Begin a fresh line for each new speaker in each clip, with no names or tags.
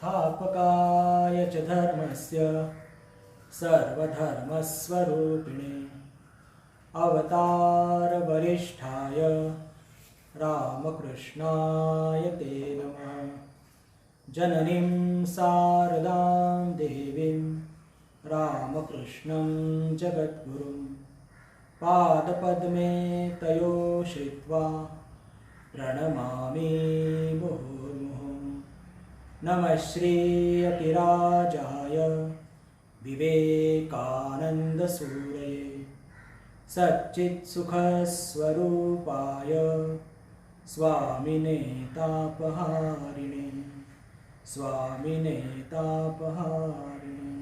संस्थापकाय च धर्मस्य सर्वधर्मस्वरूपिणे अवतारवरिष्ठाय रामकृष्णाय ते नमः। जननीं शारदां देवीं रामकृष्णं जगद्गुरुं पादपद्मे तयो श्रित्वा प्रणमामि मुहुर्मुहुः। नमः श्री अतिराजाय विवेकानन्दसूरये सच्चित्सुखस्वरूपाय स्वामिने तापहारिणे स्वामिने तापहारिणे।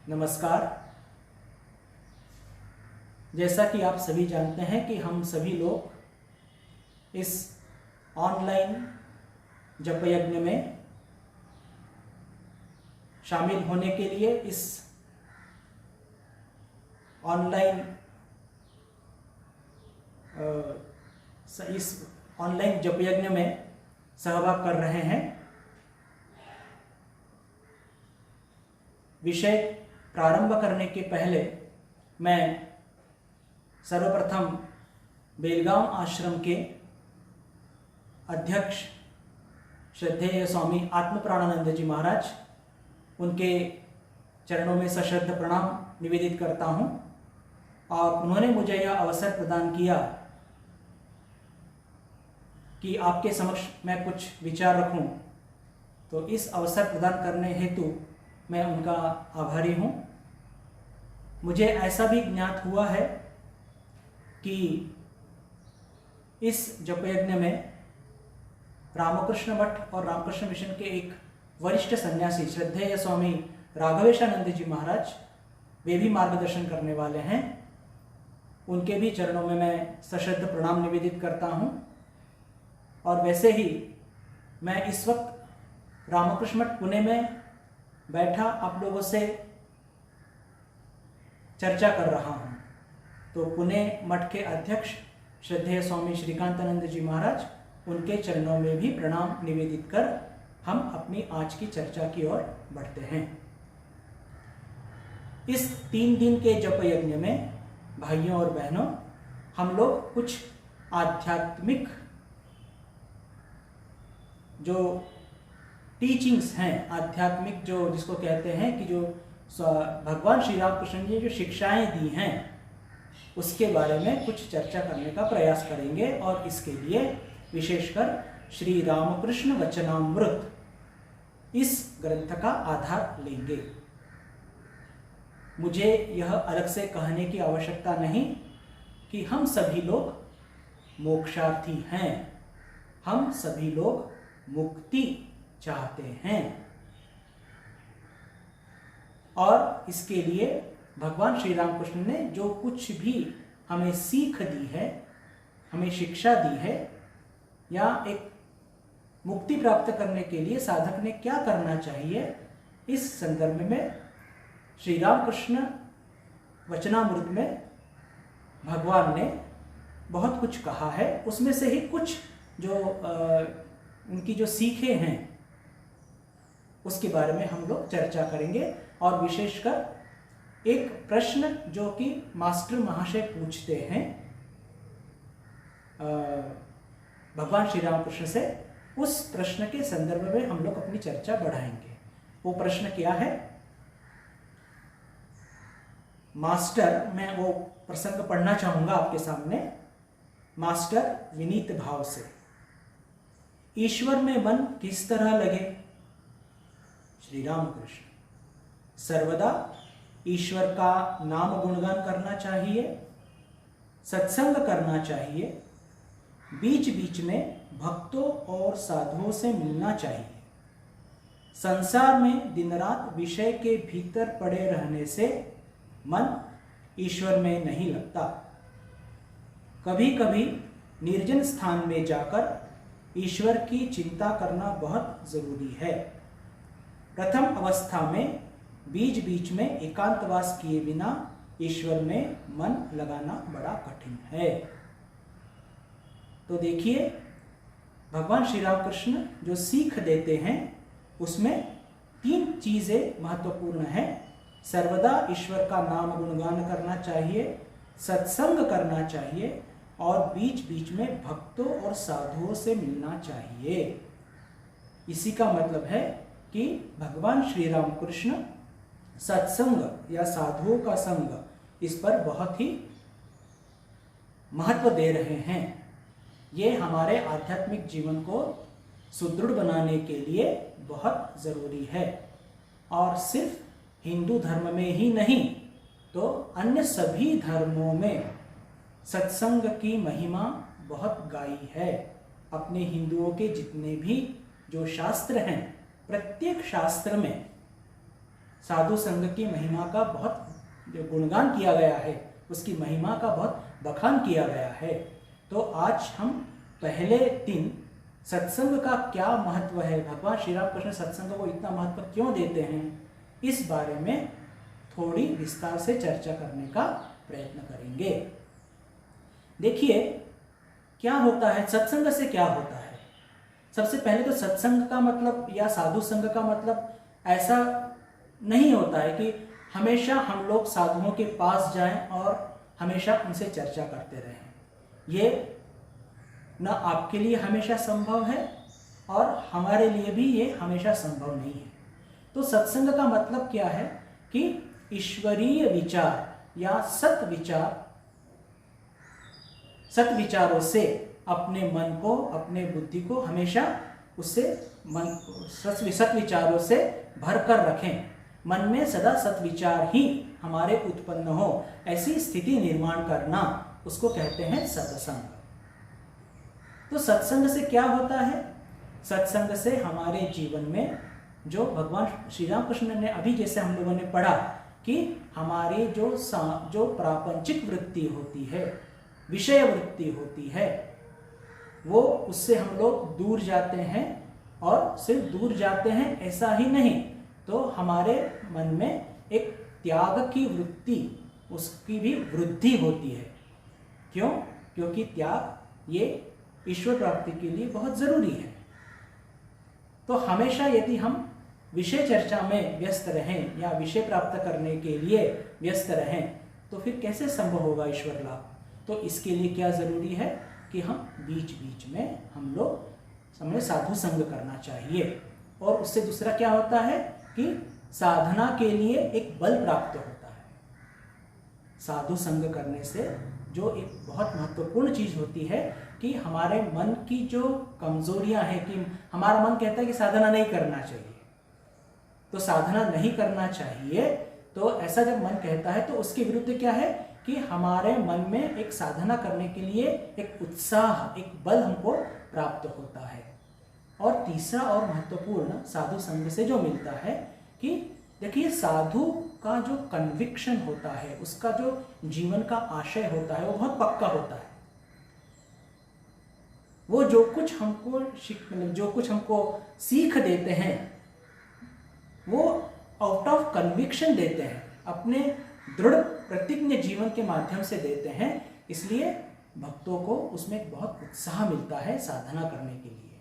नमस्कार। जैसा कि आप सभी जानते हैं कि हम सभी लोग इस ऑनलाइन जप यज्ञ में शामिल होने के लिए इस ऑनलाइन जप यज्ञ में सहभाग कर रहे हैं। विषय प्रारंभ करने के पहले मैं सर्वप्रथम बेलगांव आश्रम के अध्यक्ष श्रद्धेय स्वामी आत्मप्राणानंद जी महाराज, उनके चरणों में सश्रद्ध प्रणाम निवेदित करता हूं और उन्होंने मुझे यह अवसर प्रदान किया कि आपके समक्ष मैं कुछ विचार रखूं, तो इस अवसर प्रदान करने हेतु मैं उनका आभारी हूं। मुझे ऐसा भी ज्ञात हुआ है कि इस जप यज्ञ में रामकृष्ण मठ और रामकृष्ण मिशन के एक वरिष्ठ सन्यासी श्रद्धेय स्वामी राघवेशानंद जी महाराज, वे भी मार्गदर्शन करने वाले हैं। उनके भी चरणों में मैं सश्रद्ध प्रणाम निवेदित करता हूं। और वैसे ही मैं इस वक्त रामकृष्ण मठ पुणे में बैठा आप लोगों से चर्चा कर रहा हूं। तो पुणे मठ के अध्यक्ष श्रद्धेय स्वामी श्रीकांतानंद जी महाराज, उनके चरणों में भी प्रणाम निवेदित कर हम अपनी आज की चर्चा की ओर बढ़ते हैं। इस 3 दिन के जप यज्ञ में भाइयों और बहनों, हम लोग कुछ आध्यात्मिक जो टीचिंग्स हैं, आध्यात्मिक जो जिसको कहते हैं कि जो भगवान श्री रामकृष्ण जी जो शिक्षाएं दी हैं, उसके बारे में कुछ चर्चा करने का प्रयास करेंगे। और इसके लिए विशेषकर श्री रामकृष्ण वचनामृत इस ग्रंथ का आधार लेंगे। मुझे यह अलग से कहने की आवश्यकता नहीं कि हम सभी लोग मोक्षार्थी हैं, हम सभी लोग मुक्ति चाहते हैं। और इसके लिए भगवान श्री रामकृष्ण ने जो कुछ भी हमें सीख दी है, हमें शिक्षा दी है, या एक मुक्ति प्राप्त करने के लिए साधक ने क्या करना चाहिए, इस संदर्भ में श्री रामकृष्ण वचनामृत में भगवान ने बहुत कुछ कहा है। उसमें से ही कुछ जो उनकी जो सीखें हैं उसके बारे में हम लोग चर्चा करेंगे। और विशेषकर एक प्रश्न जो कि मास्टर महाशय पूछते हैं भगवान श्री रामकृष्ण से, उस प्रश्न के संदर्भ में हम लोग अपनी चर्चा बढ़ाएंगे। वो प्रश्न क्या है? मास्टर, मैं वो प्रसंग पढ़ना चाहूंगा आपके सामने। मास्टर विनीत भाव से, ईश्वर में मन किस तरह लगे? श्री रामकृष्ण, सर्वदा ईश्वर का नाम गुणगान करना चाहिए, सत्संग करना चाहिए, बीच बीच में भक्तों और साधुओं से मिलना चाहिए। संसार में दिन रात विषय के भीतर पड़े रहने से मन ईश्वर में नहीं लगता। कभी कभी निर्जन स्थान में जाकर ईश्वर की चिंता करना बहुत जरूरी है। प्रथम अवस्था में बीच बीच में एकांतवास किए बिना ईश्वर में मन लगाना बड़ा कठिन है। तो देखिए, भगवान श्री राम कृष्ण जो सीख देते हैं उसमें 3 चीजें महत्वपूर्ण हैं। सर्वदा ईश्वर का नाम गुणगान करना चाहिए, सत्संग करना चाहिए और बीच बीच में भक्तों और साधुओं से मिलना चाहिए। इसी का मतलब है कि भगवान श्री राम कृष्ण सत्संग या साधुओं का संग इस पर बहुत ही महत्व दे रहे हैं। ये हमारे आध्यात्मिक जीवन को सुदृढ़ बनाने के लिए बहुत ज़रूरी है और सिर्फ हिंदू धर्म में ही नहीं तो अन्य सभी धर्मों में सत्संग की महिमा बहुत गाई है। अपने हिंदुओं के जितने भी जो शास्त्र हैं, प्रत्येक शास्त्र में साधु संघ की महिमा का बहुत जो गुणगान किया गया है, उसकी महिमा का बहुत बखान किया गया है। तो आज हम पहले दिन सत्संग का क्या महत्व है, भगवान श्री राम कृष्ण सत्संग को इतना महत्व क्यों देते हैं, इस बारे में थोड़ी विस्तार से चर्चा करने का प्रयत्न करेंगे। देखिए क्या होता है, सत्संग से क्या होता है। सबसे पहले तो सत्संग का मतलब या साधु संग का मतलब ऐसा नहीं होता है कि हमेशा हम लोग साधुओं के पास जाएं और हमेशा उनसे चर्चा करते रहें। ये न आपके लिए हमेशा संभव है और हमारे लिए भी ये हमेशा संभव नहीं है। तो सत्संग का मतलब क्या है कि ईश्वरीय विचार या सत्विचारों से अपने मन को, अपने बुद्धि को हमेशा उससे सत्विचारों से भरकर रखें। मन में सदा सत्विचार ही हमारे उत्पन्न हो, ऐसी स्थिति निर्माण करना, उसको कहते हैं सत्संग। तो सत्संग से क्या होता है? सत्संग से हमारे जीवन में जो भगवान श्री राम कृष्ण ने अभी जैसे हम लोगों ने पढ़ा कि हमारी जो प्रापंचिक वृत्ति होती है, विषय वृत्ति होती है, वो उससे हम लोग दूर जाते हैं। और सिर्फ दूर जाते हैं ऐसा ही नहीं, तो हमारे मन में एक त्याग की वृत्ति, उसकी भी वृद्धि होती है। क्यों? क्योंकि त्याग ये ईश्वर प्राप्ति के लिए बहुत जरूरी है। तो हमेशा यदि हम विषय चर्चा में व्यस्त रहें या विषय प्राप्त करने के लिए व्यस्त रहें तो फिर कैसे संभव होगा ईश्वर लाभ। तो इसके लिए क्या जरूरी है कि हम बीच बीच में हम लोग हमें साधु संग करना चाहिए। और उससे दूसरा क्या होता है कि साधना के लिए एक बल प्राप्त होता है। साधु संग करने से जो एक बहुत महत्वपूर्ण चीज होती है कि हमारे मन की जो कमजोरियां हैं, कि हमारा मन कहता है कि साधना नहीं करना चाहिए, तो साधना नहीं करना चाहिए, तो ऐसा जब मन कहता है तो उसके विरुद्ध क्या है कि हमारे मन में एक साधना करने के लिए एक उत्साह, एक बल हमको प्राप्त होता है। और तीसरा और महत्वपूर्ण साधु संग से जो मिलता है कि देखिए साधु का जो कन्विक्शन होता है, उसका जो जीवन का आशय होता है वो बहुत पक्का होता है। वो जो कुछ हमको सीख देते हैं वो आउट ऑफ कन्विक्शन देते हैं, अपने दृढ़ प्रतिज्ञ जीवन के माध्यम से देते हैं। इसलिए भक्तों को उसमें बहुत उत्साह मिलता है साधना करने के लिए।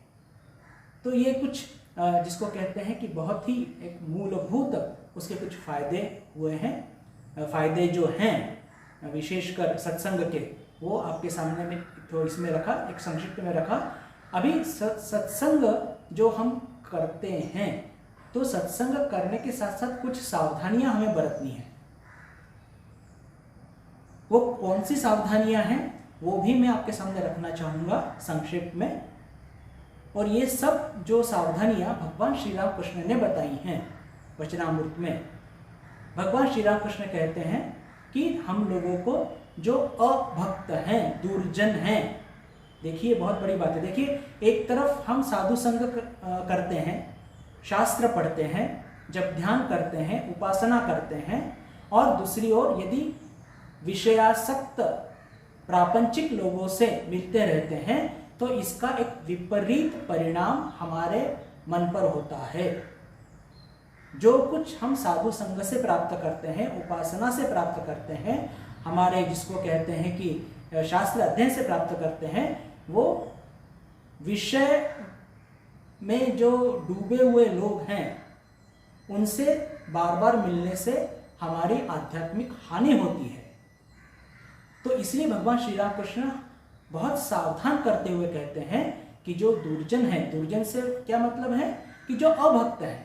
तो ये कुछ जिसको कहते हैं कि बहुत ही एक मूलभूत उसके कुछ फायदे हुए हैं। फायदे जो हैं विशेषकर सत्संग के, वो आपके सामने में तो इसमें रखा, एक संक्षिप्त में रखा। अभी सत्संग जो हम करते हैं तो सत्संग करने के साथ साथ कुछ सावधानियां हमें बरतनी है। वो कौन सी सावधानियां हैं वो भी मैं आपके सामने रखना चाहूंगा संक्षेप में। और ये सब जो सावधानियां भगवान श्री राम कृष्ण ने बताई हैं वचनामृत में। भगवान श्री राम कृष्ण कहते हैं कि हम लोगों को जो अभक्त हैं, दुर्जन हैं, देखिए बहुत बड़ी बात है। देखिए एक तरफ हम साधु संग करते हैं, शास्त्र पढ़ते हैं, जब ध्यान करते हैं, उपासना करते हैं, और दूसरी ओर यदि विषयासक्त प्रापंचिक लोगों से मिलते रहते हैं तो इसका एक विपरीत परिणाम हमारे मन पर होता है। जो कुछ हम साधु संग से प्राप्त करते हैं, उपासना से प्राप्त करते हैं, हमारे जिसको कहते हैं कि शास्त्र अध्ययन से प्राप्त करते हैं, वो विषय में जो डूबे हुए लोग हैं उनसे बार बार मिलने से हमारी आध्यात्मिक हानि होती है। तो इसलिए भगवान श्री राम कृष्ण बहुत सावधान करते हुए कहते हैं कि जो दुर्जन है, दुर्जन से क्या मतलब है कि जो अभक्त है,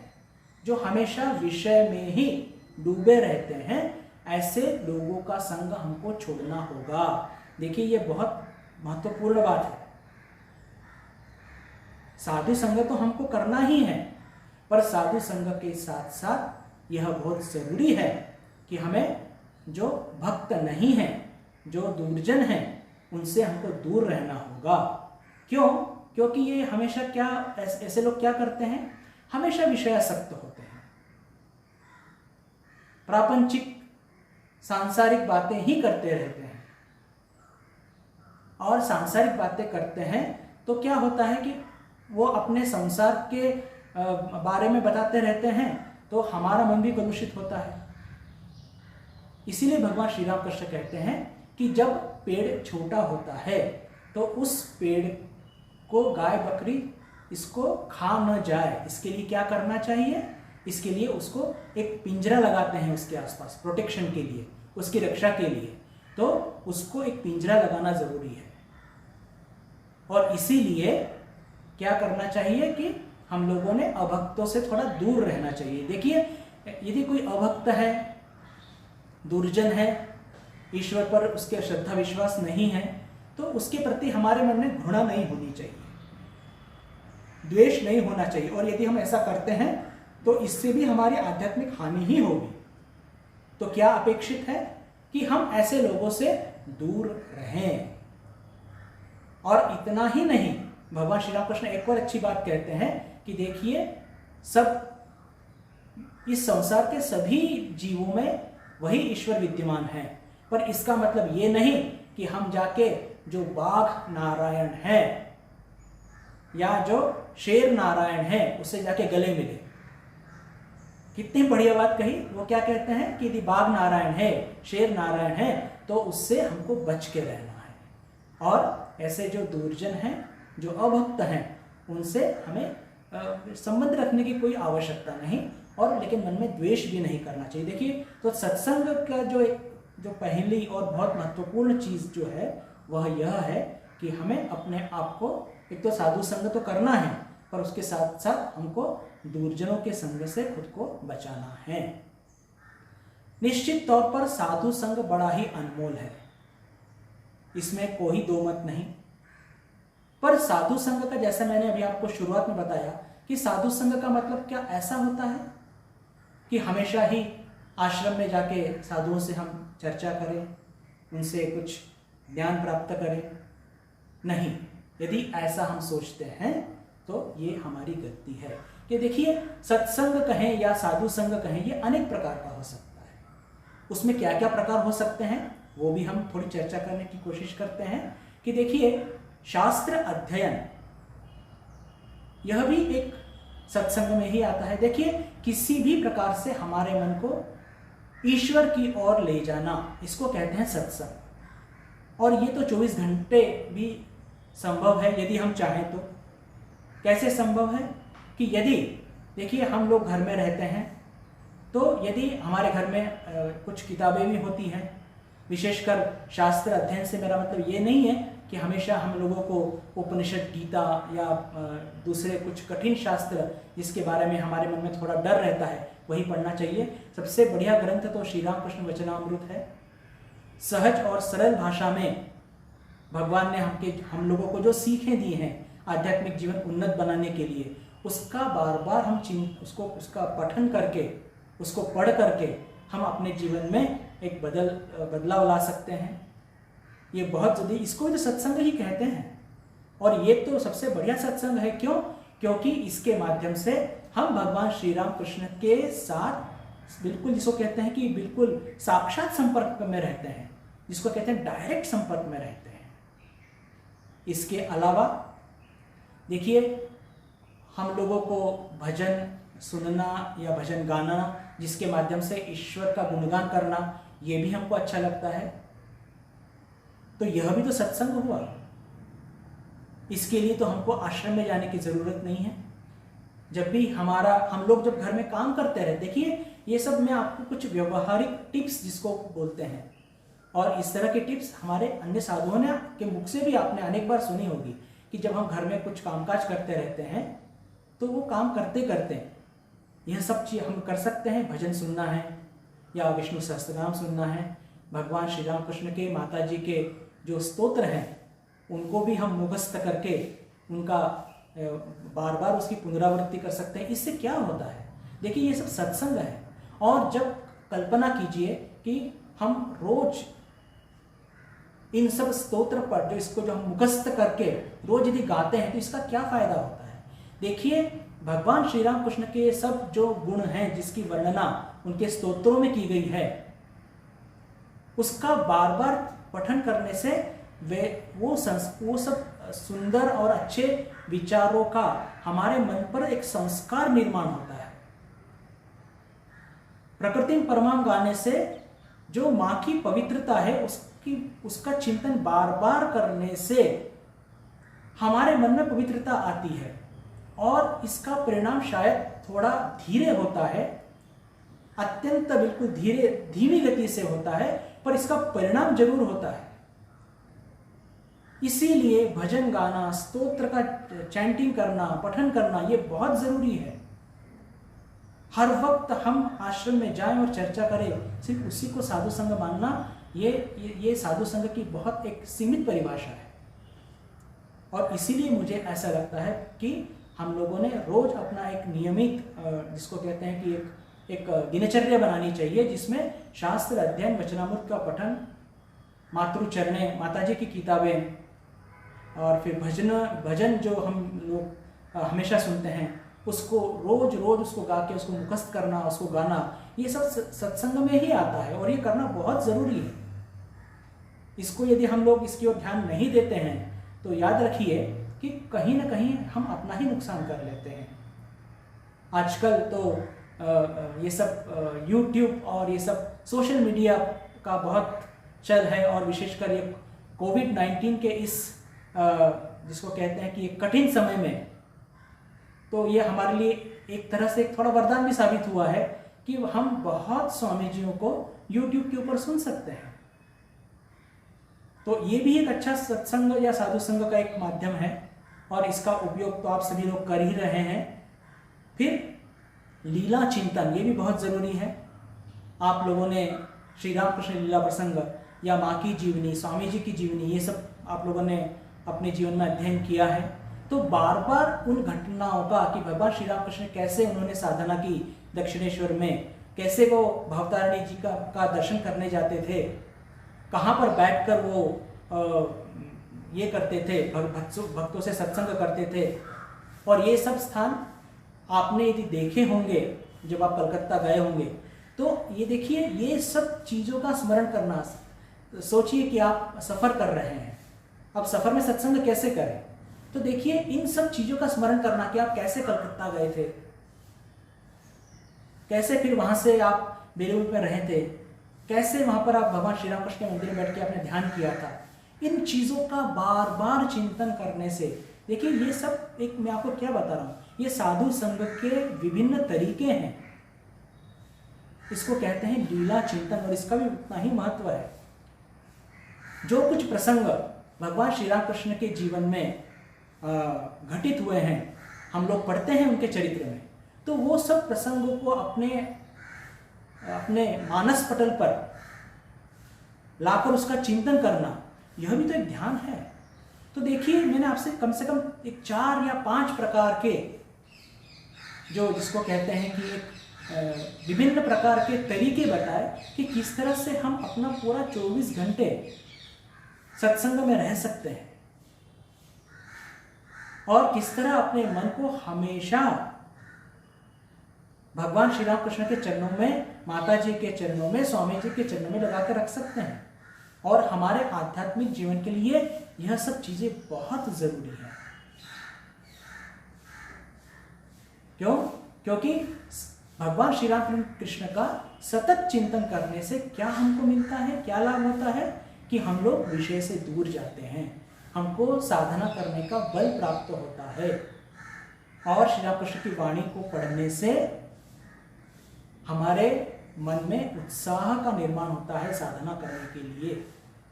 जो हमेशा विषय में ही डूबे रहते हैं, ऐसे लोगों का संग हमको छोड़ना होगा। देखिए ये बहुत महत्वपूर्ण बात है। साधु संग तो हमको करना ही है, पर साधु संग के साथ साथ यह बहुत जरूरी है कि हमें जो भक्त नहीं है, जो दुर्जन है, उनसे हमको दूर रहना होगा। क्यों? क्योंकि ये हमेशा क्या, ऐसे लोग क्या करते हैं, हमेशा विषयासक्त होते हैं, प्रापंचिक सांसारिक बातें ही करते रहते हैं। और सांसारिक बातें करते हैं तो क्या होता है कि वो अपने संसार के बारे में बताते रहते हैं, तो हमारा मन भी कलुषित होता है। इसीलिए भगवान श्री राम कृष्ण कहते हैं कि जब पेड़ छोटा होता है तो उस पेड़ को गाय बकरी इसको खा न जाए, इसके लिए क्या करना चाहिए? इसके लिए उसको एक पिंजरा लगाते हैं उसके आसपास, प्रोटेक्शन के लिए, उसकी रक्षा के लिए। तो उसको एक पिंजरा लगाना जरूरी है। और इसीलिए क्या करना चाहिए कि हम लोगों ने अभक्तों से थोड़ा दूर रहना चाहिए। देखिए यदि कोई अभक्त है, दुर्जन है, ईश्वर पर उसके श्रद्धा विश्वास नहीं है, तो उसके प्रति हमारे मन में घृणा नहीं होनी चाहिए, द्वेष नहीं होना चाहिए। और यदि हम ऐसा करते हैं तो इससे भी हमारी आध्यात्मिक हानि ही होगी। तो क्या अपेक्षित है कि हम ऐसे लोगों से दूर रहें। और इतना ही नहीं, भगवान श्री राम कृष्ण एक और अच्छी बात कहते हैं कि देखिए सब इस संसार के सभी जीवों में वही ईश्वर विद्यमान है, पर इसका मतलब ये नहीं कि हम जाके जो बाघ नारायण है या जो शेर नारायण है उससे जाके गले मिले। कितनी बढ़िया बात कही। वो क्या कहते हैं कि यदि बाघ नारायण है, शेर नारायण है, तो उससे हमको बच के रहना है। और ऐसे जो दुर्जन हैं, जो अभक्त हैं, उनसे हमें संबंध रखने की कोई आवश्यकता नहीं, और लेकिन मन में द्वेष भी नहीं करना चाहिए। देखिए तो सत्संग का जो पहली और बहुत महत्वपूर्ण चीज जो है वह यह है कि हमें अपने आप को एक तो साधु संग तो करना है, पर उसके साथ साथ हमको दुर्जनों के संग से खुद को बचाना है। निश्चित तौर पर साधु संग बड़ा ही अनमोल है, इसमें कोई दो मत नहीं। पर साधु संग का, जैसा मैंने अभी आपको शुरुआत में बताया कि साधु संग का मतलब क्या ऐसा होता है कि हमेशा ही आश्रम में जाके साधुओं से हम चर्चा करें, उनसे कुछ ज्ञान प्राप्त करें? नहीं। यदि ऐसा हम सोचते हैं तो ये हमारी गलती है। कि देखिए सत्संग कहें या साधु संग कहें, ये अनेक प्रकार का हो सकता है। उसमें क्या क्या प्रकार हो सकते हैं वो भी हम थोड़ी चर्चा करने की कोशिश करते हैं। कि देखिए शास्त्र अध्ययन यह भी एक सत्संग में ही आता है। देखिए किसी भी प्रकार से हमारे मन को ईश्वर की ओर ले जाना, इसको कहते हैं सत्संग। और ये तो 24 घंटे भी संभव है यदि हम चाहें तो। कैसे संभव है? कि यदि देखिए हम लोग घर में रहते हैं, तो यदि हमारे घर में कुछ किताबें भी होती हैं, विशेषकर शास्त्र अध्ययन से मेरा मतलब ये नहीं है कि हमेशा हम लोगों को उपनिषद, गीता या दूसरे कुछ कठिन शास्त्र जिसके बारे में हमारे मन में थोड़ा डर रहता है वही पढ़ना चाहिए। सबसे बढ़िया ग्रंथ तो श्री राम कृष्ण वचनामृत है। सहज और सरल भाषा में भगवान ने हम लोगों को जो सीखें दी हैं आध्यात्मिक जीवन उन्नत बनाने के लिए, उसका बार बार हम उसका पठन करके, उसको पढ़ करके हम अपने जीवन में एक बदलाव ला सकते हैं। ये बहुत जल्दी, इसको तो सत्संग ही कहते हैं। और ये तो सबसे बढ़िया सत्संग है। क्यों? क्योंकि इसके माध्यम से हम भगवान श्री राम कृष्ण के साथ बिल्कुल, जिसको कहते हैं कि बिल्कुल साक्षात संपर्क में रहते हैं, जिसको कहते हैं डायरेक्ट संपर्क में रहते हैं। इसके अलावा देखिए हम लोगों को भजन सुनना या भजन गाना, जिसके माध्यम से ईश्वर का गुणगान करना, ये भी हमको अच्छा लगता है। तो यह भी तो सत्संग हुआ। इसके लिए तो हमको आश्रम में जाने की ज़रूरत नहीं है। जब भी हम लोग जब घर में काम करते रहे, देखिए ये सब मैं आपको कुछ व्यवहारिक टिप्स जिसको बोलते हैं, और इस तरह के टिप्स हमारे अन्य साधुओं ने के मुख से भी आपने अनेक बार सुनी होगी कि जब हम घर में कुछ कामकाज करते रहते हैं तो वो काम करते करते यह सब चीज़ हम कर सकते हैं। भजन सुनना है या विष्णु सहस्त्रनाम सुनना है, भगवान श्री राम कृष्ण के, माता जी के जो स्तोत्र हैं उनको भी हम मुखस्थ करके उनका बार बार उसकी पुनरावृत्ति कर सकते हैं। इससे क्या होता है, देखिए ये सब सत्संग है। और जब कल्पना कीजिए कि हम रोज इन सब स्तोत्र पर जो हम मुखस्थ करके रोज यदि गाते हैं तो इसका क्या फायदा होता है। देखिए भगवान श्री राम कृष्ण के सब जो गुण हैं जिसकी वर्णना उनके स्तोत्रों में की गई है, उसका बार बार पठन करने से वो सब सुंदर और अच्छे विचारों का हमारे मन पर एक संस्कार निर्माण होता है। प्रकृति परमाम गाने से जो माँ की पवित्रता है उसका चिंतन बार बार करने से हमारे मन में पवित्रता आती है, और इसका परिणाम शायद थोड़ा धीरे होता है, अत्यंत बिल्कुल धीमी गति से होता है, पर इसका परिणाम जरूर होता है। इसीलिए भजन गाना, स्तोत्र का चैंटिंग करना, पठन करना ये बहुत जरूरी है। हर वक्त हम आश्रम में जाएं और चर्चा करें, सिर्फ उसी को साधु संग मानना, ये साधु संग की बहुत एक सीमित परिभाषा है। और इसीलिए मुझे ऐसा लगता है कि हम लोगों ने रोज अपना एक नियमित जिसको कहते हैं कि एक दिनचर्या बनानी चाहिए, जिसमें शास्त्र अध्ययन, वचनामृत का पठन, मातृचरणे, माता जी की किताबें, और फिर भजन जो हम लोग हमेशा सुनते हैं उसको रोज उसको गा के उसको मुखस्त करना, उसको गाना, ये सब सत्संग में ही आता है और ये करना बहुत ज़रूरी है। इसको यदि हम लोग इसकी ओर ध्यान नहीं देते हैं तो याद रखिए कि कहीं ना कहीं हम अपना ही नुकसान कर लेते हैं। आजकल तो ये सब YouTube और ये सब सोशल मीडिया का बहुत चल है, और विशेषकर ये कोविड-19 के इस जिसको कहते हैं कि ये कठिन समय में, तो ये हमारे लिए एक तरह से थोड़ा वरदान भी साबित हुआ है कि हम बहुत स्वामी जियों को YouTube के ऊपर सुन सकते हैं। तो ये भी एक अच्छा सत्संग या साधु संग का एक माध्यम है, और इसका उपयोग तो आप सभी लोग कर ही रहे हैं। फिर लीला चिंतन, ये भी बहुत ज़रूरी है। आप लोगों ने श्री राम कृष्ण लीला प्रसंग या माँ की जीवनी, स्वामी जी की जीवनी, ये सब आप लोगों ने अपने जीवन में अध्ययन किया है, तो बार बार उन घटनाओं का कि भगवान श्री राम कृष्ण कैसे उन्होंने साधना की दक्षिणेश्वर में, कैसे वो भवतारिणी जी का दर्शन करने जाते थे, कहाँ पर बैठकर वो ये करते थे, भक्तों से सत्संग करते थे। और ये सब स्थान आपने यदि देखे होंगे जब आप कलकत्ता गए होंगे, तो ये देखिए ये सब चीज़ों का स्मरण करना। सोचिए कि आप सफ़र कर रहे हैं, अब सफ़र में सत्संग कैसे करें, तो देखिए इन सब चीज़ों का स्मरण करना कि आप कैसे कलकत्ता गए थे, कैसे फिर वहाँ से आप बेलूर में रहे थे, कैसे वहाँ पर आप भगवान श्री राम कृष्ण के मंदिर में बैठ के आपने ध्यान किया था। इन चीज़ों का बार बार चिंतन करने से, देखिए ये सब एक, मैं आपको क्या बता रहा हूँ, ये साधु संग के विभिन्न तरीके हैं। इसको कहते हैं लीला चिंतन, और इसका भी उतना ही महत्व है। जो कुछ प्रसंग भगवान श्री राम कृष्ण के जीवन में घटित हुए हैं, हम लोग पढ़ते हैं उनके चरित्र में, तो वो सब प्रसंगों को अपने मानस पटल पर लाकर उसका चिंतन करना, यह भी तो एक ध्यान है। तो देखिए मैंने आपसे कम से कम एक 4 या 5 प्रकार के जो जिसको कहते हैं कि एक विभिन्न प्रकार के तरीके बताए कि किस तरह से हम अपना पूरा 24 घंटे सत्संग में रह सकते हैं, और किस तरह अपने मन को हमेशा भगवान श्री राम कृष्ण के चरणों में, माता जी के चरणों में, स्वामी जी के चरणों में लगा कर रख सकते हैं। और हमारे आध्यात्मिक जीवन के लिए यह सब चीजें बहुत जरूरी है। क्यों? क्योंकि भगवान श्री राम कृष्ण का सतत चिंतन करने से क्या हमको मिलता है, क्या लाभ होता है कि हम लोग विषय से दूर जाते हैं, हमको साधना करने का बल प्राप्त होता है। और श्री रामकृष्ण की वाणी को पढ़ने से हमारे मन में उत्साह का निर्माण होता है साधना करने के लिए।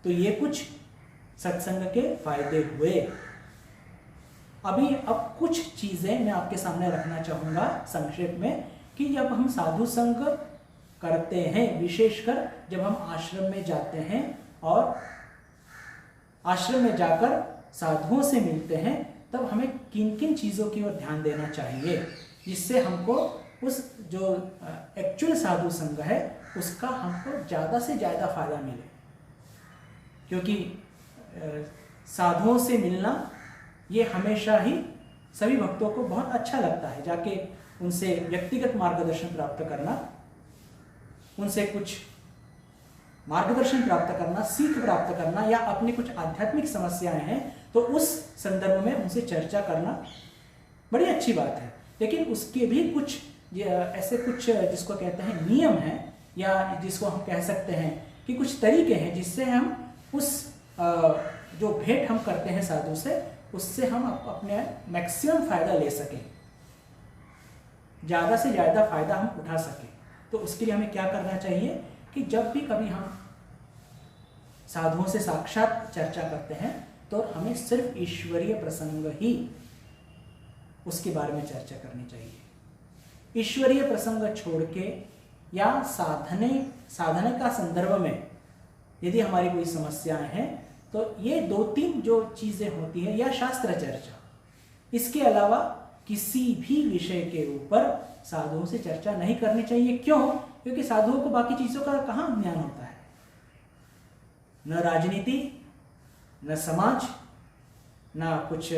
तो ये कुछ सत्संग के फायदे हुए। अब कुछ चीजें मैं आपके सामने रखना चाहूंगा संक्षेप में कि जब हम साधु संग करते हैं, विशेषकर जब हम आश्रम में जाते हैं और आश्रम में जाकर साधुओं से मिलते हैं, तब हमें किन किन चीज़ों की ओर ध्यान देना चाहिए जिससे हमको उस जो एक्चुअल साधु संग है उसका हमको ज़्यादा से ज़्यादा फायदा मिले। क्योंकि साधुओं से मिलना ये हमेशा ही सभी भक्तों को बहुत अच्छा लगता है, जाके उनसे व्यक्तिगत मार्गदर्शन प्राप्त करना, उनसे कुछ मार्गदर्शन प्राप्त करना, सीख प्राप्त करना, या अपनी कुछ आध्यात्मिक समस्याएं हैं तो उस संदर्भ में उनसे चर्चा करना बड़ी अच्छी बात है। लेकिन उसके भी कुछ ऐसे कुछ जिसको कहते हैं नियम हैं, या जिसको हम कह सकते हैं कि कुछ तरीके हैं जिससे हम उस जो भेंट हम करते हैं साधु से, उससे हम अपने मैक्सिमम फायदा ले सकें, ज़्यादा से ज़्यादा फायदा हम उठा सकें। तो उसके लिए हमें क्या करना चाहिए कि जब भी कभी हम साधुओं से साक्षात चर्चा करते हैं तो हमें सिर्फ ईश्वरीय प्रसंग ही उसके बारे में चर्चा करनी चाहिए। ईश्वरीय प्रसंग छोड़ के या साधने का संदर्भ में यदि हमारी कोई समस्याएं हैं तो ये 2-3 जो चीजें होती हैं, या शास्त्र चर्चा, इसके अलावा किसी भी विषय के ऊपर साधुओं से चर्चा नहीं करनी चाहिए। क्यों? क्योंकि साधुओं को बाकी चीजों का कहाँ ज्ञान होता है, न राजनीति, न समाज, न कुछ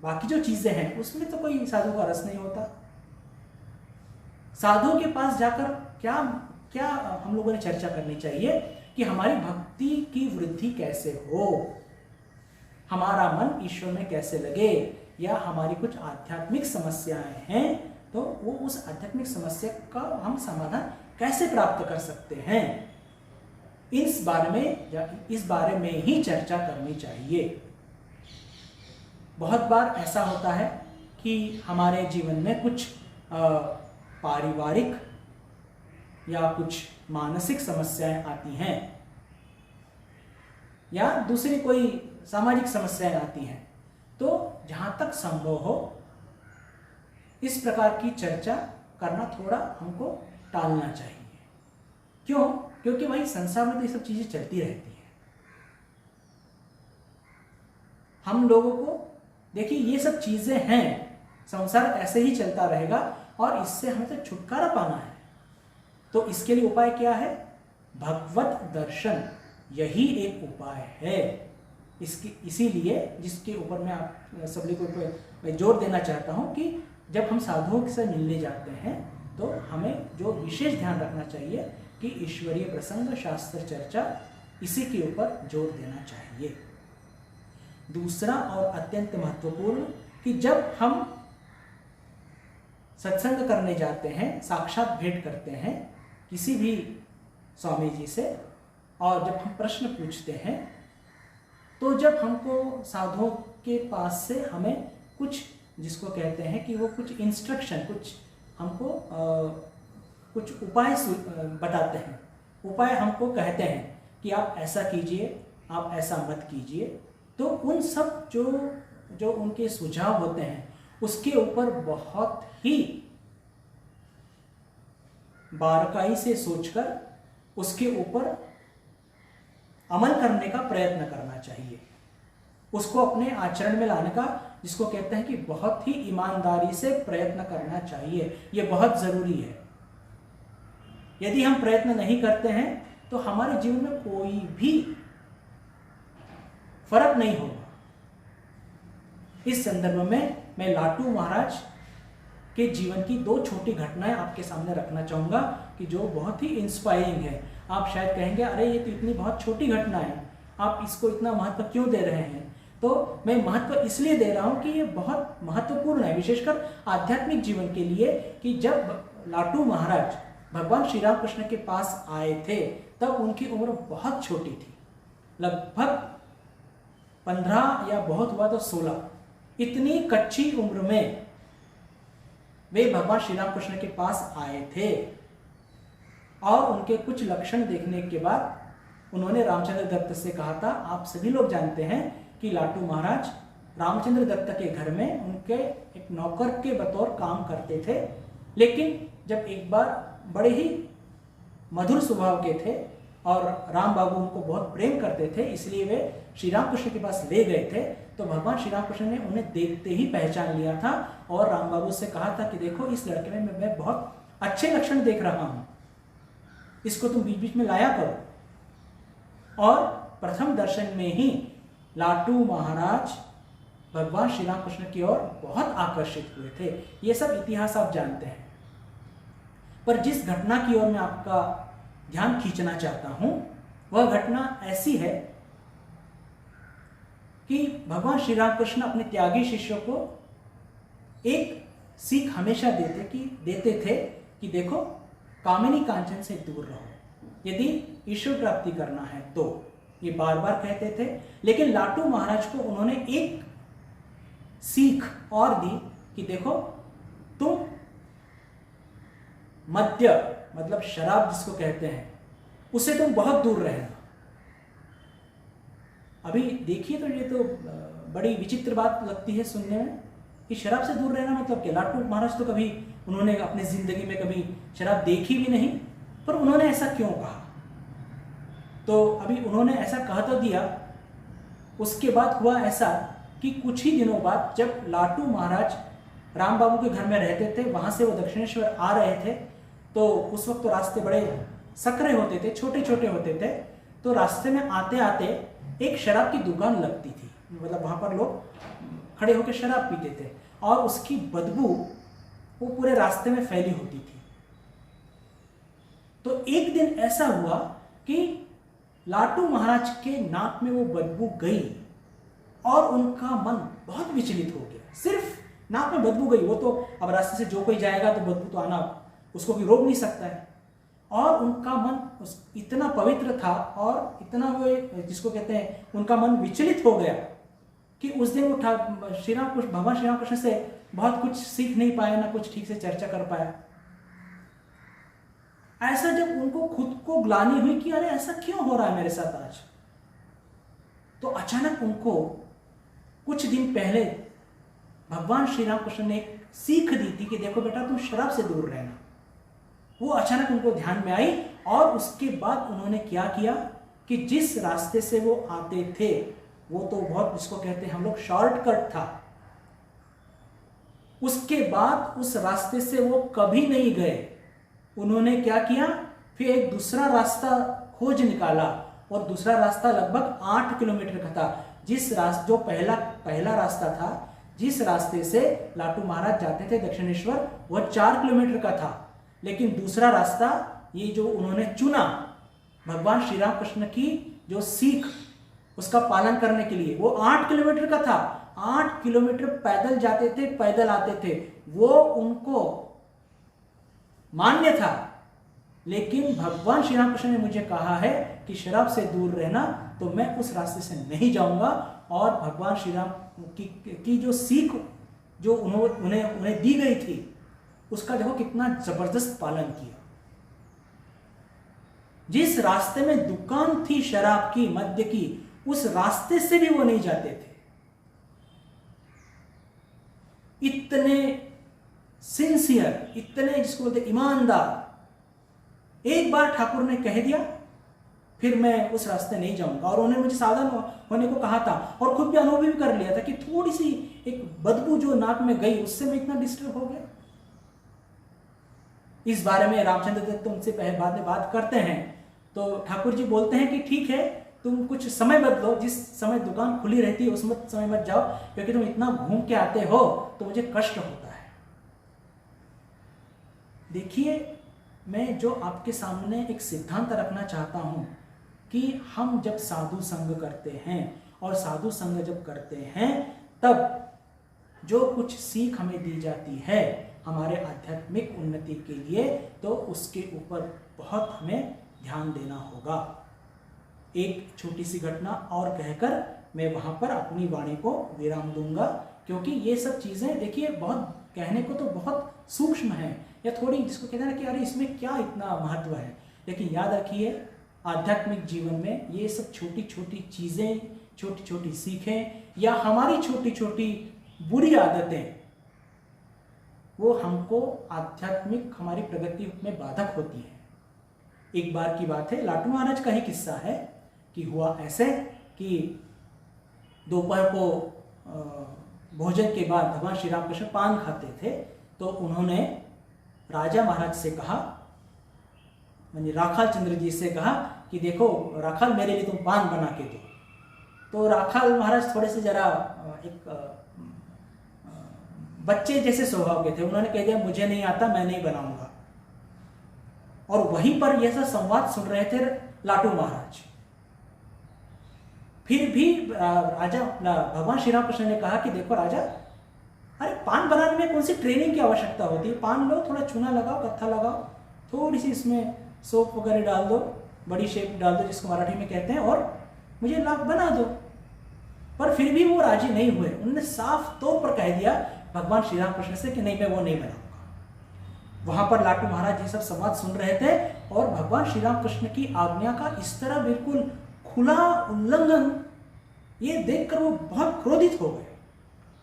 बाकी जो चीजें हैं उसमें तो कोई साधु का रस नहीं होता। साधुओं के पास जाकर क्या क्या हम लोगों ने चर्चा करनी चाहिए कि हमारी भक्ति की वृद्धि कैसे हो, हमारा मन ईश्वर में कैसे लगे, या हमारी कुछ आध्यात्मिक समस्याएं हैं तो वो उस आध्यात्मिक समस्या का हम समाधान कैसे प्राप्त कर सकते हैं, इस बारे में ही चर्चा करनी चाहिए। बहुत बार ऐसा होता है कि हमारे जीवन में कुछ पारिवारिक या कुछ मानसिक समस्याएं आती हैं, या दूसरी कोई सामाजिक समस्याएं आती हैं, तो जहां तक संभव हो इस प्रकार की चर्चा करना थोड़ा हमको टालना चाहिए। क्यों? क्योंकि भाई संसार में तो ये सब चीजें चलती रहती हैं। हम लोगों को देखिए ये सब चीजें हैं, संसार ऐसे ही चलता रहेगा और इससे हमें तो छुटकारा पाना है। तो इसके लिए उपाय क्या है? भगवत दर्शन, यही एक उपाय है। इसीलिए जिसके ऊपर मैं आप सभी को जोर देना चाहता हूं कि जब हम साधुओं से मिलने जाते हैं तो हमें जो विशेष ध्यान रखना चाहिए कि ईश्वरीय प्रसंग, शास्त्र चर्चा, इसी के ऊपर जोर देना चाहिए। दूसरा और अत्यंत महत्वपूर्ण कि जब हम सत्संग करने जाते हैं, साक्षात भेंट करते हैं किसी भी स्वामी जी से, और जब हम प्रश्न पूछते हैं तो जब हमको साधुओं के पास से हमें कुछ, जिसको कहते हैं कि वो कुछ इंस्ट्रक्शन, कुछ हमको कुछ उपाय बताते हैं, उपाय हमको कहते हैं कि आप ऐसा कीजिए, आप ऐसा मत कीजिए, तो उन सब जो उनके सुझाव होते हैं उसके ऊपर बहुत ही बारीकाई से सोचकर उसके ऊपर अमल करने का प्रयत्न करना चाहिए, उसको अपने आचरण में लाने का, जिसको कहते हैं कि बहुत ही ईमानदारी से प्रयत्न करना चाहिए। ये बहुत जरूरी है। यदि हम प्रयत्न नहीं करते हैं तो हमारे जीवन में कोई भी फर्क नहीं होगा। इस संदर्भ में मैं लाटू महाराज के जीवन की 2 छोटी घटनाएं आपके सामने रखना चाहूंगा कि जो बहुत ही इंस्पायरिंग है। आप शायद कहेंगे अरे ये तो इतनी बहुत छोटी घटना है, आप इसको इतना महत्व क्यों दे रहे हैं? तो मैं महत्व इसलिए दे रहा हूं कि ये बहुत महत्वपूर्ण है, विशेषकर आध्यात्मिक जीवन के लिए, कि जब लाटू महाराज भगवान श्री राम कृष्ण के पास आए थे तब उनकी उम्र बहुत छोटी थी, लगभग 15 या बहुत हुआ तो 16, इतनी कच्ची उम्र में वे भगवान श्री राम कृष्ण के पास आए थे और उनके कुछ लक्षण देखने के बाद उन्होंने रामचंद्र दत्त से कहा था, आप सभी लोग जानते हैं कि लाटू महाराज रामचंद्र दत्त के घर में उनके एक नौकर के बतौर काम करते थे, लेकिन जब एक बार बड़े ही मधुर स्वभाव के थे और राम बाबू उनको बहुत प्रेम करते थे, इसलिए वे श्री राम कृष्ण के पास ले गए थे। तो भगवान श्री राम कृष्ण ने उन्हें देखते ही पहचान लिया था और राम बाबू से कहा था कि देखो इस लड़के में मैं बहुत अच्छे लक्षण देख रहा हूँ, इसको तुम बीच बीच में लाया करो। और प्रथम दर्शन में ही लाटू महाराज भगवान श्री राम कृष्ण की ओर बहुत आकर्षित हुए थे। ये सब इतिहास आप जानते हैं, पर जिस घटना की ओर मैं आपका ध्यान खींचना चाहता हूं वह घटना ऐसी है कि भगवान श्री राम कृष्ण अपने त्यागी शिष्यों को एक सीख हमेशा देते थे कि देखो कामिनी कांचन से दूर रहो, यदि ईश्वर प्राप्ति करना है तो, ये बार बार कहते थे। लेकिन लाटू महाराज को उन्होंने एक सीख और दी कि देखो तुम मद्य मतलब शराब जिसको कहते हैं उससे तुम बहुत दूर रहना। अभी देखिए तो ये तो बड़ी विचित्र बात लगती है सुनने में कि शराब से दूर रहना मतलब क्या। लाटू महाराज तो कभी उन्होंने अपनी जिंदगी में कभी शराब देखी भी नहीं, पर उन्होंने ऐसा क्यों कहा? तो अभी उन्होंने ऐसा कहा तो दिया, उसके बाद हुआ ऐसा कि कुछ ही दिनों बाद जब लाटू महाराज राम बाबू के घर में रहते थे, वहां से वो दक्षिणेश्वर आ रहे थे, तो उस वक्त तो रास्ते बड़े सकरे होते थे, छोटे छोटे होते थे। तो रास्ते में आते आते एक शराब की दुकान लगती थी, मतलब वहां पर लोग खड़े होकर शराब पीते थे और उसकी बदबू वो पूरे रास्ते में फैली होती थी। तो एक दिन ऐसा हुआ कि लाटू महाराज के नाक में वो बदबू गई और उनका मन बहुत विचलित हो गया। सिर्फ नाक में बदबू गई, वो तो अब रास्ते से जो कोई जाएगा तो बदबू तो आना उसको भी रोक नहीं सकता है। और उनका मन इतना पवित्र था और इतना वो जिसको कहते हैं उनका मन विचलित हो गया कि उस दिन वो भगवान श्री राम कृष्ण से बहुत कुछ सीख नहीं पाया, ना कुछ ठीक से चर्चा कर पाया। ऐसा जब उनको खुद को ग्लानि हुई कि अरे ऐसा क्यों हो रहा है मेरे साथ आज, तो अचानक उनको कुछ दिन पहले भगवान श्री राम कृष्ण ने एक सीख दी थी कि देखो बेटा तुम शराब से दूर रहना। वो अचानक उनको ध्यान में आई और उसके बाद उन्होंने क्या किया कि जिस रास्ते से वो आते थे वो तो बहुत जिसको कहते हैं हम लोग शॉर्टकट था, उसके बाद उस रास्ते से वो कभी नहीं गए। उन्होंने क्या किया, फिर एक दूसरा रास्ता खोज निकाला और दूसरा रास्ता लगभग 8 किलोमीटर का था। जो पहला रास्ता था, जिस रास्ते से लाटू महाराज जाते थे दक्षिणेश्वर, वह 4 किलोमीटर का था। लेकिन दूसरा रास्ता ये जो उन्होंने चुना भगवान श्री राम कृष्ण की जो सीख उसका पालन करने के लिए, वो 8 किलोमीटर का था। 8 किलोमीटर पैदल जाते थे, पैदल आते थे, वो उनको मान्य था। लेकिन भगवान श्री राम कृष्ण ने मुझे कहा है कि शराब से दूर रहना, तो मैं उस रास्ते से नहीं जाऊंगा। और भगवान श्री राम की जो सीख जो उन्हें दी गई थी उसका देखो कितना जबरदस्त पालन किया। जिस रास्ते में दुकान थी शराब की, मद्य की, उस रास्ते से भी वो नहीं जाते थे। इतने सिंसियर, इतने जिसको बोलते ईमानदार। एक बार ठाकुर ने कह दिया फिर मैं उस रास्ते नहीं जाऊंगा। और उन्होंने मुझे सावधान होने को कहा था और खुद भी अनुभव भी कर लिया था कि थोड़ी सी एक बदबू जो नाक में गई उससे मैं इतना डिस्टर्ब हो गया। इस बारे में रामचंद्र दत्त उनसे बाद में बात करते हैं तो ठाकुर जी बोलते हैं कि ठीक है, तुम कुछ समय बदलो, जिस समय दुकान खुली रहती है उस समय मत जाओ, क्योंकि तुम इतना घूम के आते हो तो मुझे कष्ट होता है। देखिए, मैं जो आपके सामने एक सिद्धांत रखना चाहता हूं कि हम जब साधु संग करते हैं और साधु संग जब करते हैं तब जो कुछ सीख हमें दी जाती है हमारे आध्यात्मिक उन्नति के लिए, तो उसके ऊपर बहुत हमें ध्यान देना होगा। एक छोटी सी घटना और कहकर मैं वहाँ पर अपनी वाणी को विराम दूंगा, क्योंकि ये सब चीज़ें देखिए बहुत कहने को तो बहुत सूक्ष्म है, या थोड़ी जिसको कहते हैं ना कि अरे इसमें क्या इतना महत्व है, लेकिन याद रखिए आध्यात्मिक जीवन में ये सब छोटी छोटी चीज़ें, छोटी छोटी सीखें या हमारी छोटी छोटी बुरी आदतें, वो हमको आध्यात्मिक हमारी प्रगति में बाधक होती है। एक बार की बात है, लाटू महाराज का ही किस्सा है कि हुआ ऐसे कि दोपहर को भोजन के बाद भगवान श्री रामकृष्ण पान खाते थे, तो उन्होंने राजा महाराज से कहा, यानी राखाल चंद्र जी से कहा कि देखो राखाल मेरे लिए तुम पान बना के दो। तो राखाल महाराज थोड़े से जरा एक बच्चे जैसे स्वभाव के थे, उन्होंने कह दिया मुझे नहीं आता, मैं नहीं बनाऊंगा। और वहीं पर यह सब संवाद सुन रहे थे लाटू महाराज। फिर भी राजा भगवान श्री रामकृष्ण ने कहा कि देखो राजा, अरे पान बनाने में कौन सी ट्रेनिंग की आवश्यकता होती है, पान लो, थोड़ा चूना लगाओ, कत्था लगाओ, थोड़ी सी इसमें सोप वगैरह डाल दो, बड़ी शेप डाल दो जिसको मराठी में कहते हैं, और मुझे लाभ बना दो। पर फिर भी वो राजी नहीं हुए। उन्होंने साफ तौर पर कह दिया भगवान श्री रामकृष्ण से कि नहीं, मैं वो नहीं बनाऊंगा। वहां पर लाटू महाराज ये सब संवाद सुन रहे थे और भगवान श्री रामकृष्ण की आज्ञा का इस तरह बिल्कुल खुला उल्लंघन ये देखकर वो बहुत क्रोधित हो गए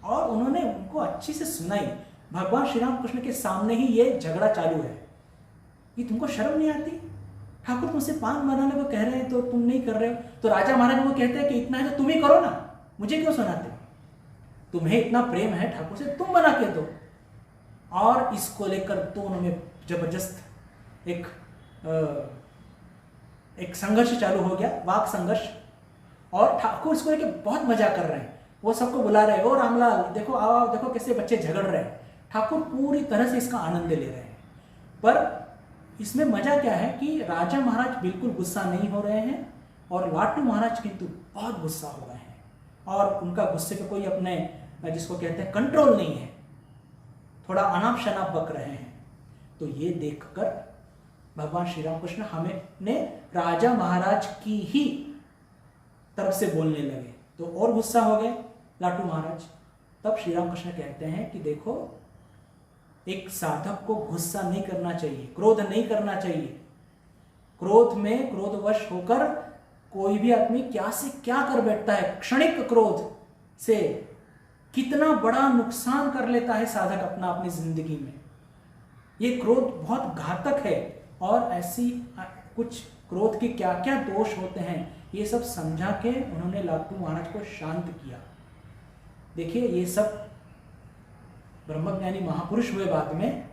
और उन्होंने उनको अच्छी से सुनाई। भगवान श्री रामकृष्ण के सामने ही ये झगड़ा चालू है कि तुमको शर्म नहीं आती, ठाकुर तुमसे पान बनाने को कह रहे हैं तो तुम नहीं कर रहे हो। तो राजा महाराज वो कहते हैं कि इतना है तो तुम ही करो ना, मुझे क्यों सुनाते हो, तुम्हें इतना प्रेम है ठाकुर से, तुम बना के दो। और इसको लेकर दोनों में जबरदस्त एक संघर्ष चालू हो गया, वाक संघर्ष। और ठाकुर इसको लेकर बहुत मजा कर रहे हैं, वो सबको बुला रहे हैं, ओ रामलाल देखो आओ, देखो कैसे बच्चे झगड़ रहे हैं। ठाकुर पूरी तरह से इसका आनंद ले रहे हैं। पर इसमें मजा क्या है कि राजा महाराज बिल्कुल गुस्सा नहीं हो रहे हैं और लाटू महाराज किंतु बहुत गुस्सा हो गए हैं और उनका गुस्से पे कोई अपने जिसको कहते हैं कंट्रोल नहीं है, थोड़ा अनाप शनाप बक रहे हैं। तो ये देखकर भगवान श्री रामकृष्ण हमें ने राजा महाराज की ही तरफ से बोलने लगे, तो और गुस्सा हो गए लाटू महाराज। तब श्री रामकृष्ण कहते हैं कि देखो, एक साधक को गुस्सा नहीं करना चाहिए, क्रोध नहीं करना चाहिए। क्रोध में क्रोधवश होकर कोई भी आदमी क्या से क्या कर बैठता है, क्षणिक क्रोध से कितना बड़ा नुकसान कर लेता है साधक अपना अपनी जिंदगी में। ये क्रोध बहुत घातक है और ऐसी कुछ क्रोध के क्या क्या दोष होते हैं ये सब समझा के उन्होंने लाटू महाराज को शांत किया। देखिए ये सब ब्रह्मज्ञानी महापुरुष हुए बाद में,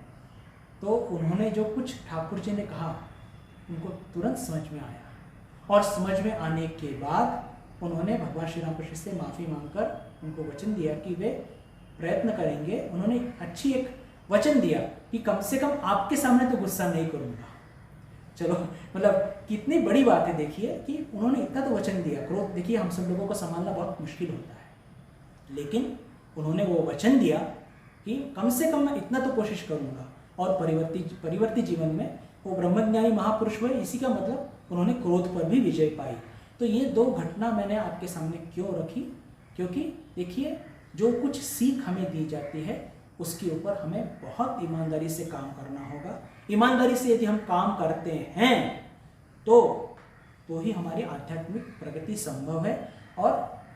तो उन्होंने जो कुछ ठाकुर जी ने कहा उनको तुरंत समझ में आया और समझ में आने के बाद उन्होंने भगवान श्री रामकृष्ण से माफ़ी मांगकर उनको वचन दिया कि वे प्रयत्न करेंगे। उन्होंने अच्छी एक वचन दिया कि कम से कम आपके सामने तो गुस्सा नहीं करूँगा। चलो मतलब कितनी बड़ी बात है, देखिए कि उन्होंने इतना तो वचन दिया। क्रोध देखिए हम सब लोगों को संभालना बहुत मुश्किल होता है, लेकिन उन्होंने वो वचन दिया कि कम से कम मैं इतना तो कोशिश करूँगा। और परिवर्ती जीवन में वो ब्रह्मज्ञानी महापुरुष हुए, इसी का मतलब उन्होंने क्रोध पर भी विजय पाई। तो ये दो घटना मैंने आपके सामने क्यों रखी, क्योंकि देखिए जो कुछ सीख हमें दी जाती है उसके ऊपर हमें बहुत ईमानदारी से काम करना होगा। ईमानदारी से यदि हम काम करते हैं तो ही हमारी आध्यात्मिक प्रगति संभव है और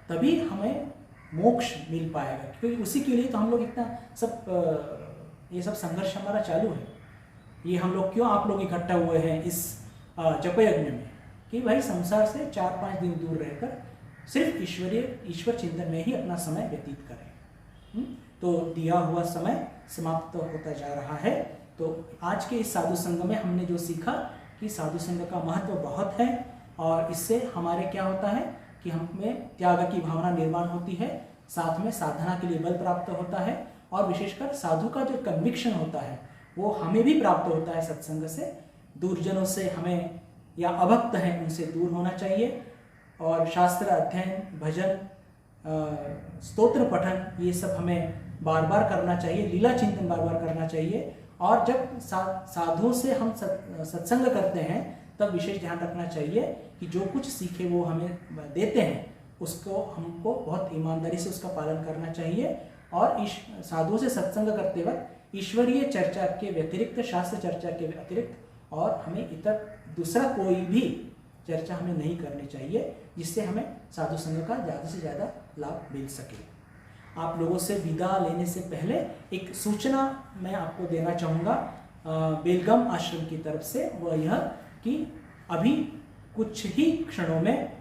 तभी हमें मोक्ष मिल पाएगा। क्योंकि उसी के लिए तो हम लोग इतना सब ये सब संघर्ष हमारा चालू है। ये हम लोग क्यों आप लोग इकट्ठा हुए हैं इस जपयज्ञ में कि भाई संसार से 4-5 दिन दूर रहकर सिर्फ ईश्वर चिंतन में ही अपना समय व्यतीत करें। तो दिया हुआ समय समाप्त होता जा रहा है। तो आज के इस साधु संघ में हमने जो सीखा कि साधु संघ का महत्व बहुत है और इससे हमारे क्या होता है कि हमें त्याग की भावना निर्माण होती है, साथ में साधना के लिए बल प्राप्त होता है और विशेषकर साधु का जो कन्विक्शन होता है वो हमें भी प्राप्त होता है सत्संग से। दूरजनों से हमें या अभक्त हैं उनसे दूर होना चाहिए और शास्त्र अध्ययन, भजन, स्तोत्र पठन ये सब हमें बार बार करना चाहिए, लीला चिंतन बार बार करना चाहिए। और जब साधुओं से हम सत्संग करते हैं तब विशेष ध्यान रखना चाहिए कि जो कुछ सीखे वो हमें देते हैं उसको हमको बहुत ईमानदारी से उसका पालन करना चाहिए। और साधुओं से सत्संग करते वक्त ईश्वरीय चर्चा के व्यतिरिक्त, शास्त्र चर्चा के अतिरिक्त और हमें इतर दूसरा कोई भी चर्चा हमें नहीं करनी चाहिए, जिससे हमें साधु संघ का ज़्यादा से ज़्यादा लाभ मिल सके। आप लोगों से विदा लेने से पहले एक सूचना मैं आपको देना चाहूँगा बेलगाम आश्रम की तरफ से, वह यह कि अभी कुछ ही क्षणों में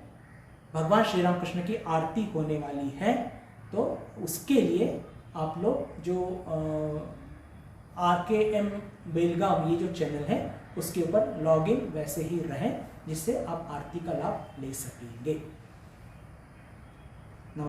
भगवान श्री राम कृष्ण की आरती होने वाली है। तो उसके लिए आप लोग जो RKM बेलगाम ये जो चैनल है उसके ऊपर लॉगिन वैसे ही रहें, जिससे आप आरती का लाभ ले सकेंगे।